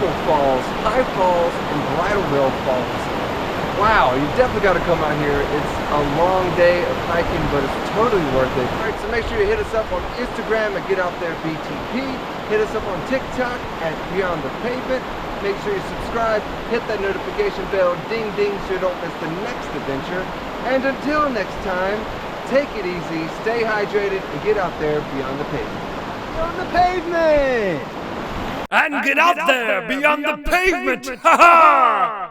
Waterfalls, High Falls, and Bridalveil Falls. Wow, you definitely got to come out here. It's a long day of hiking, but it's totally worth it. All right, so make sure you hit us up on Instagram at Get Out There BTP. Hit us up on TikTok at Beyond the Pavement. Make sure you subscribe, hit that notification bell, ding ding, so you don't miss the next adventure. And until next time, take it easy, stay hydrated, and get out there beyond the pavement. Beyond the pavement! And get out there beyond the pavement! Ha ha!